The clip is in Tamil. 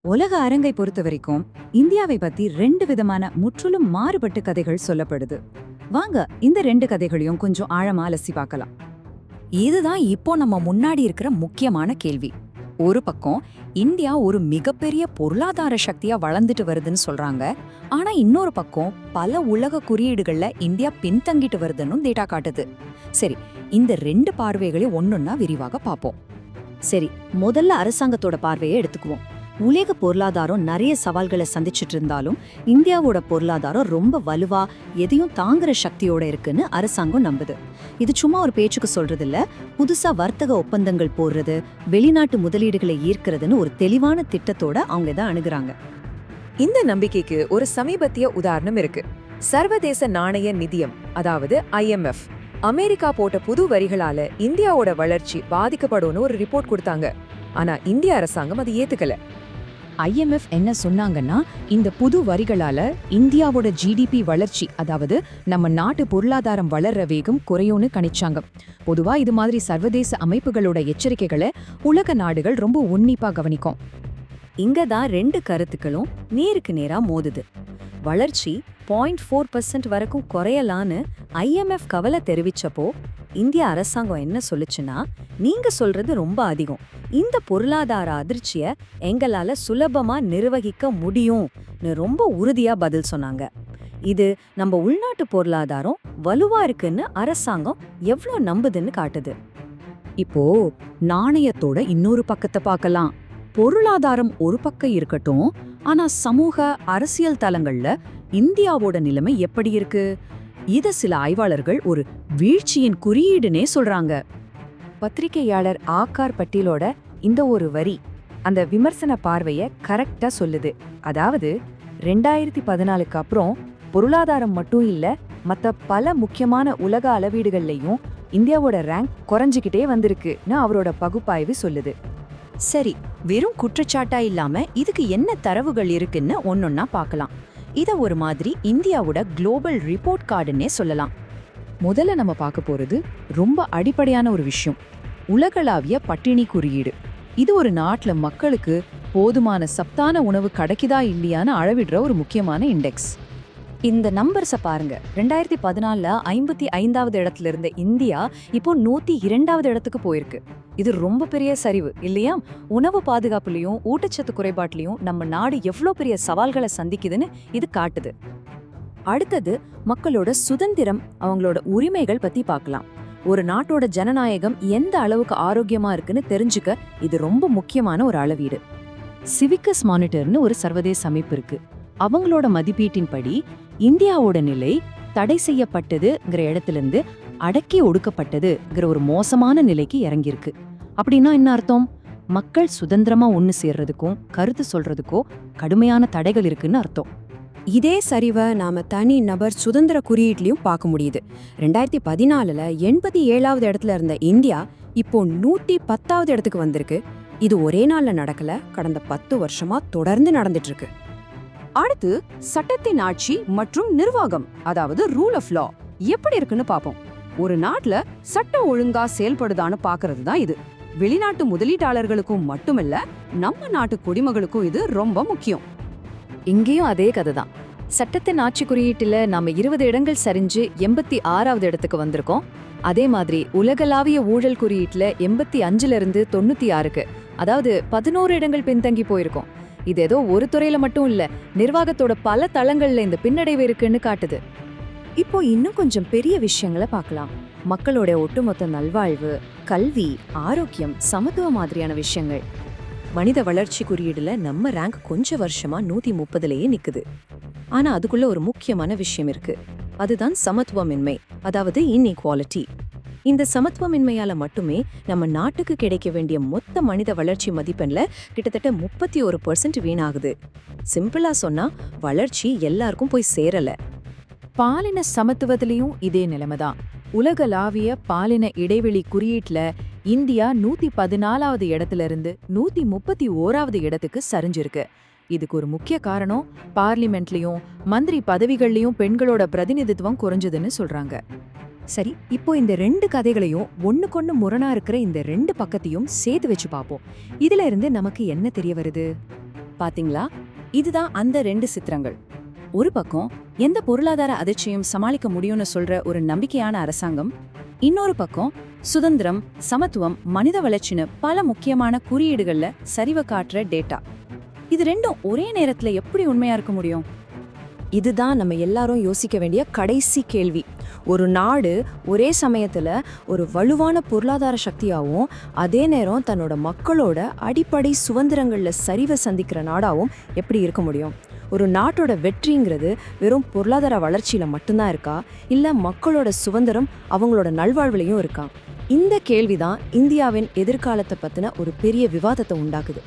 உலக அரங்கை பொறுத்த வரைக்கும் இந்தியாவை பத்தி ரெண்டு விதமான முற்றிலும் மாறுபட்ட கதைகள் சொல்லப்படுது. வாங்க இந்த ரெண்டு கதைகளையும் கொஞ்சம் ஆழமா அலசி பார்க்கலாம். இதுதான் இப்போ நம்ம முன்னாடி இருக்கிற முக்கியமான கேள்வி. ஒரு பக்கம் இந்தியா ஒரு மிகப்பெரிய பொருளாதார சக்தியா வளர்ந்துட்டு வருதுன்னு சொல்றாங்க. ஆனா இன்னொரு பக்கம் பல உலக குறியீடுகள்ல இந்தியா பின்தங்கிட்டு வருதுன்னு டேட்டா காட்டுது. சரி, இந்த ரெண்டு பார்வைகளையும் ஒன்னொன்னா விரிவாக பார்ப்போம். சரி, முதல்ல அரசாங்கத்தோட பார்வையை எடுத்துக்குவோம். உலக பொருளாதாரம் நிறைய சவால்களை சந்திச்சுட்டு இருந்தாலும் இந்தியாவோட பொருளாதாரம் ரொம்ப வலுவா எதையும் தாங்குற சக்தியோட இருக்குன்னு அரசாங்கம் நம்புது. இது சும்மா ஒரு பேச்சுக்கு சொல்றது இல்ல, புதுசா வர்த்தக ஒப்பந்தங்கள் போடுறது, வெளிநாட்டு முதலீடுகளை ஈர்க்கிறதுன்னு ஒரு தெளிவான திட்டத்தோட அவங்க தான் அணுகுறாங்க. இந்த நம்பிக்கைக்கு ஒரு சமீபத்திய உதாரணம் இருக்கு. சர்வதேச நாணய நிதியம், அதாவது IMF, அமெரிக்கா போட்ட புது வரிகளால இந்தியாவோட வளர்ச்சி பாதிக்கப்படும்னு ஒரு ரிப்போர்ட் கொடுத்தாங்க. ஆனா இந்திய அரசாங்கம் அது ஏத்துக்கல. IMF என்ன சொன்னாங்கன்னா, இந்த புது வரிகளால இந்தியாவோட GDP வளர்ச்சி, அதாவது நம்ம நாட்டு பொருளாதாரம் வளர்ற வேகம் குறையும்னு கணிச்சாங்க. பொதுவா இது மாதிரி சர்வதேச அமைப்புகளோட எச்சரிக்கைகளை உலக நாடுகள் ரொம்ப உன்னிப்பா கவனிக்கும். இங்க தான் ரெண்டு கருத்துக்களும் நேருக்கு நேரா மோதுது. வளர்ச்சி 0.4% வரைக்கும் குறையலான்னு IMF கவலை தெரிவிச்சப்போ இந்திய அரசாங்கம் என்ன சொல்லுச்சுன்னா, நீங்க சொல்றது ரொம்ப அதிகம், இந்த பொருளாதார அதிர்ச்சிய எங்களால சுலபமா நிர்வகிக்க முடியும்னு ரொம்ப உறுதியா பதில் சொன்னாங்க. இது நம்ம உள்நாட்டு பொருளாதாரம் வலுவா இருக்குன்னு அரசாங்கம் எவ்வளோ நம்புதுன்னு காட்டுது. இப்போ நாணயத்தோட இன்னொரு பக்கத்தை பார்க்கலாம். பொருளாதாரம் ஒரு பக்கம் இருக்கட்டும், ஆனா சமூக அரசியல் தளங்கள்ல இந்தியாவோட நிலைமை எப்படி இருக்கு? இத சில ஆய்வாளர்கள் ஒரு வீழ்ச்சியின் குறியீடுனே சொல்றாங்க. பத்திரிகையாளர் ஆகார் பட்டீலோட இந்த ஒரு வரி அந்த விமர்சன பார்வைய கரெக்டா சொல்லுது. அதாவது 2014க்கு அப்புறம் பொருளாதாரம் மட்டும் இல்ல, மத்த பல முக்கியமான உலக அளவீடுகள்லயும் இந்தியாவோட ரேங்க் குறைஞ்சிக்கிட்டே வந்திருக்குன்னு அவரோட பகுப்பாய்வு சொல்லுது. சரி, வெறும் குற்றச்சாட்டா இல்லாம இதுக்கு என்ன தரவுகள் இருக்குன்னு ஒன்னொன்னா பார்க்கலாம். இத ஒரு மாதிரி இந்தியாவோட குளோபல் ரிப்போர்ட் கார்டுன்னே சொல்லலாம். முதல்ல நம்ம பார்க்க போறது ரொம்ப அடிப்படையான ஒரு விஷயம், உலகளாவிய பட்டினி குறியீடு. இது ஒரு நாட்டுல மக்களுக்கு போதுமான சத்தான உணவு கிடைக்குதா இல்லையான்னு அளவிடுற ஒரு முக்கியமான இண்டெக்ஸ். இந்த நம்பர்ஸை பாருங்க. 2014ல 55வது இடத்துல இருந்த இந்தியா இப்போ 102வது இடத்துக்கு போயிருக்கு. இது ரொம்ப பெரிய சரிவு இல்லையா? உணவு பாதுகாப்புலயும் ஊட்டச்சத்து குறைபாட்டிலையும் நம்ம நாடு எவ்வளோ பெரிய சவால்களை சந்திக்குதுன்னு இது காட்டுது. அடுத்தது மக்களோட சுதந்திரம், அவங்களோட உரிமைகள் பத்தி பார்க்கலாம். ஒரு நாட்டோட ஜனநாயகம் எந்த அளவுக்கு ஆரோக்கியமா இருக்குன்னு தெரிஞ்சுக்க இது ரொம்ப முக்கியமான ஒரு அளவீடு. சிவிக்கஸ் மானிட்டர்னு ஒரு சர்வதேச அமைப்பு இருக்கு. அவங்களோட மதிப்பீட்டின்படி இந்தியாவோட நிலை தடை செய்யப்பட்டதுங்கிற இடத்திலிருந்து அடக்கி ஒடுக்கப்பட்டதுங்கிற ஒரு மோசமான நிலைக்கு இறங்கியிருக்கு. அப்படின்னா என்ன அர்த்தம்? மக்கள் சுதந்திரமா ஒண்ணு சேர்றதுக்கும் கருத்து சொல்றதுக்கோ கடுமையான தடைகள் இருக்குன்னு அர்த்தம். இதே சரிவை நாம தனி நபர் சுதந்திர குறியீட்லயும் பார்க்க முடியுது. 2014ல 87வது இடத்துல இருந்த இந்தியா இப்போ 110வது இடத்துக்கு வந்திருக்கு. இது ஒரே நாள்ல நடக்கல, கடந்த 10 வருஷமா தொடர்ந்து நடந்துட்டு இருக்கு. அடுத்து சட்டத்தின் ஆட்சி மற்றும் நிர்வாகம், அதாவது ரூல் ஆஃப் லா எப்படி இருக்குன்னு பாப்போம். ஒரு நாட்டுல சட்டம் ஒழுங்கா செயல்படுதான்னு பாக்குறது தான் இது. வெளிநாட்டு முதலீட்டாளர்களுக்கும் மட்டுமில்ல, நம்ம நாட்டு குடிமகளுக்கும் இது ரொம்ப முக்கியம். இங்கேயும் அதே கதை தான். சட்டத்தின் ஆட்சி குறியீட்டுல நாம 20 இடங்கள் சரிஞ்சு 86வது இடத்துக்கு வந்திருக்கோம். அதே மாதிரி உலகளாவிய ஊழல் குறியீட்டுல 85ல இருந்து 96க்கு, அதாவது 11 இடங்கள் பின்தங்கி போயிருக்கோம். இது ஏதோ ஒரு துறையில மட்டும் இல்ல, நிர்வாகத்தோட பல தளங்கள்ல இந்த பின்னடைவு இருக்குன்னு காட்டுது. இப்போ இன்னும் கொஞ்சம் பெரிய விஷயங்களை பார்க்கலாம். மக்களோட ஒட்டுமொத்த நல்வாழ்வு, கல்வி, ஆரோக்கியம், சமத்துவம் மாதிரியான விஷயங்கள். மனித வளர்ச்சி குறியீடுல நம்ம ரேங்க் கொஞ்ச வருஷமா 130லயே நிக்குது. ஆனா அதுக்குள்ள ஒரு முக்கியமான விஷயம் இருக்கு. அதுதான் சமத்துவமின்மை, அதாவது இன்இக்வாலிட்டி. இந்த சமத்துவமின்மையால மட்டுமே நம்ம நாட்டுக்கு கிடைக்க வேண்டிய மொத்த மனித வளர்ச்சி மதிப்பெண்ல கிட்டத்தட்ட 31% வீணாகுது. சிம்பிளா சொன்னா வளர்ச்சி எல்லாருக்கும் போய் சேரல. பாலின சமத்துவத்திலையும் இதே நிலைமைதான். உலகளாவிய பாலின இடைவெளி குறியீட்டுல இந்தியா 114வது இடத்துல இருந்து 131வது இடத்துக்கு சரிஞ்சிருக்கு. இதுக்கு ஒரு முக்கிய காரணம், பார்லிமெண்ட்லயும் மந்திரி பதவிகள்லயும் பெண்களோட பிரதிநிதித்துவம் குறைஞ்சதுன்னு சொல்றாங்க. சரி, இப்போ இந்த ரெண்டு கதைகளையும் ஒண்ணுக்கொன்னு முரணா இருக்கிற இந்த ரெண்டு பக்கத்தையும் சேர்த்து வச்சு பார்ப்போம். இதுல இருந்து நமக்கு என்ன தெரிய வருது? பாத்தீங்களா? இதுதான் அந்த 2 சித்திரங்கள். ஒரு பக்கம் எந்த பொருளாதார அதிர்ச்சியும் சமாளிக்க முடியும்னு சொல்ற ஒரு நம்பிக்கையான அரசாங்கம், இன்னொரு பக்கம் சுதந்திரம், சமத்துவம், மனித வளர்ச்சின்னு பல முக்கியமான குறியீடுகள்ல சரிவை காட்டுற டேட்டா. இது ரெண்டும் ஒரே நேரத்துல எப்படி உண்மையா இருக்க முடியும்? இதுதான் நம்ம எல்லாரும் யோசிக்க வேண்டிய கடைசி கேள்வி. ஒரு நாடு ஒரே சமயத்துல ஒரு வலுவான பொருளாதார சக்தியாவும் அதே நேரம் தன்னோட மக்களோட அடிப்படை சுதந்திரங்கள்ல சரிவை சந்திக்கிற நாடாவும் எப்படி இருக்க முடியும்? ஒரு நாட்டோட வெற்றிங்கிறது வெறும் பொருளாதார வளர்ச்சியில மட்டும்தான் இருக்கா, இல்ல மக்களோட சுதந்திரம் அவங்களோட நல்வாழ்வுலையும் இருக்கா? இந்த கேள்விதான் இந்தியாவின் எதிர்காலத்தை பத்தின ஒரு பெரிய விவாதத்தை உண்டாக்குது.